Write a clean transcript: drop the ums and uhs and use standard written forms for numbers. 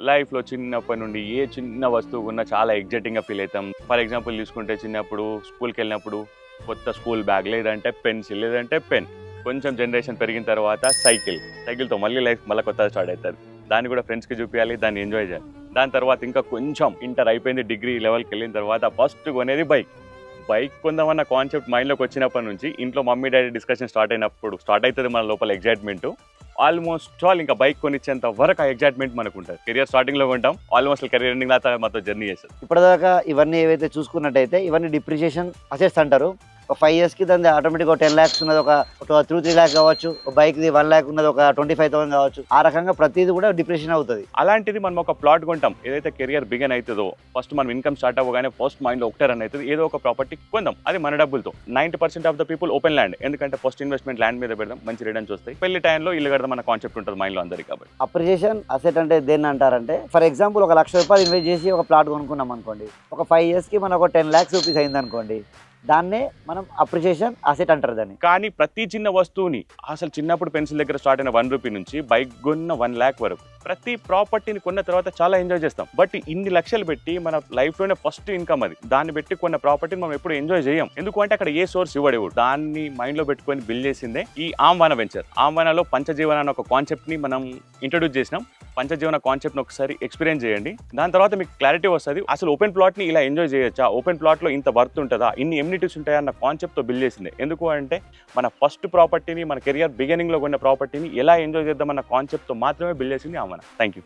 లైఫ్లో చిన్నప్పటి నుండి ఏ చిన్న వస్తువు ఉన్నా చాలా ఎగ్జైటింగ్గా ఫీల్ అవుతాం. ఫర్ ఎగ్జాంపుల్ తీసుకుంటే చిన్నప్పుడు స్కూల్కి వెళ్ళినప్పుడు కొత్త స్కూల్ బ్యాగ్, లేదంటే పెన్సిల్, లేదంటే పెన్. కొంచెం జనరేషన్ పెరిగిన తర్వాత సైకిల్తో మళ్ళీ లైఫ్ మళ్ళీ కొత్తగా స్టార్ట్ అవుతుంది. దాన్ని కూడా ఫ్రెండ్స్కి చూపించాలి, దాన్ని ఎంజాయ్ చేయాలి. దాని తర్వాత ఇంకా కొంచెం ఇంటర్ అయిపోయింది, డిగ్రీ లెవెల్కి వెళ్ళిన తర్వాత ఫస్ట్ కొనేది బైక్ కొందామన్న కాన్సెప్ట్ మైండ్లోకి వచ్చినప్పటి నుంచి ఇంట్లో మమ్మీ డాడీ డిస్కషన్ స్టార్ట్ అవుతుంది మన లోపల ఎగ్జైట్మెంట్. ఆల్మోస్ట్ ఆల్ ఇంకా బైక్ కొనిచ్చేంత వరకు ఆ ఎగ్జైట్మెంట్ మనకు ఉంటుంది. కెరియర్ స్టార్టింగ్లో కొంటాం, ఆల్మోస్ట్ కెరియర్ ఎండింగ్ దాకా మాతో జర్నీ చేస్తుంది. ఇప్పటిదాకా ఇవన్నీ ఏవైతే చూసుకున్నట్టయితే ఇవన్నీ డిప్రిషియేషన్ అసెట్స్ అంటారు. ఒక 5 years కి దాని ఆటోమేటిక్గా 10 lakhs ఉన్నది, ఒక 2-3 lakhs కావచ్చు. బైక్ది 1 lakh ఉన్నది, ఒక 25,000 కావచ్చు. ఆ రకంగా ప్రతిదీ కూడా డిప్రెషన్ అవుతుంది. అలాంటిది మనం ఒక ప్లాట్ కొంటాం, ఏదైతే కెరియర్ బిగన్ అవుతుందో ఫస్ట్ మనం ఇన్కమ్ స్టార్ట్ అవ్వగానే ఫస్ట్ మైండ్లో ఒకటే రన్ అవుతుంది, ఏదో ఒక ప్రాపర్టీ కొందాం, అది మన డబ్బులతో. 90% of the people open land, ఎందుకంటే ఫస్ట్ ఇన్వెస్ట్మెంట్ ల్యాండ్ మీద పెడదాం, మంచి రిటర్న్స్ వస్తాయి. పెళ్లి టైంలో ఇల్లు కడదాం అన్న కాన్సెప్ట్ ఉంటుంది మైండ్లో అందరికీ. కాబట్టి అప్రిషియేషన్ అసెట్ అంటే దేన్ని అంటారంటే, ఫర్ ఎగ్జాంపుల్ 1,00,000 రూపాయలు ఇన్వెస్ట్ చేసి ఒక ప్లాట్ కొనుక్కున్నాం అనుకోండి. ఒక 5 years కి మనకు ఒక 10 lakhs రూపీస్ అయింది అనుకోండి, దాన్నే మనం అప్రిషియేషన్ అసెట్ అంటారు దాన్ని. కానీ ప్రతి చిన్న వస్తువుని, అసలు చిన్నప్పుడు పెన్సిల్ దగ్గర స్టార్ట్ అయిన 1 రూపీ నుంచి బైక్ కొన్న 1 lakh వరకు ప్రతి ప్రాపర్టీని కొన్న తర్వాత చాలా ఎంజాయ్ చేస్తాం. బట్ ఇన్ని లక్షలు పెట్టి మన లైఫ్లోనే ఫస్ట్ ఇన్కమ్ అది, దాన్ని పెట్టి కొన్న ప్రాపర్టీని మనం ఎప్పుడు ఎంజాయ్ చేయం. ఎందుకంటే అక్కడ ఏ సోర్స్ ఇవ్వడేవాడు. దాన్ని మైండ్లో పెట్టుకొని బిల్డ్ చేసిందే ఈ ఆమ్వాన వెంచర్. ఆమ్వానలో పంచజీవన అనే ఒక కాన్సెప్ట్ని మనం ఇంట్రడ్యూస్ చేసినాం. పంచజీవన కాన్సెప్ట్ని ఒకసారి ఎక్స్పీరియన్స్ చేయండి, దాని తర్వాత మీకు క్లారిటీ వస్తుంది. అసలు ఓపెన్ ప్లాట్ని ఇలా ఎంజాయ్ చేయొచ్చా, ఓపెన్ ప్లాట్లో ఇంత వర్త్ ఉంటుందా, ఇన్ని ఎమ్యూనిటీస్ ఉంటాయా అన్న కాన్సెప్ట్తో బిల్డ్ చేసింది. ఎందుకు అంటే మన ఫస్ట్ ప్రాపర్టీని, మన కెరియర్ బిగినింగ్లో కొన్న ప్రాపర్టీని ఎలా ఎంజాయ్ చేద్దామన్న కాన్సెప్ట్తో మాత్రమే బిల్డ్ చేసింది ఆమ్వాన. Thank you.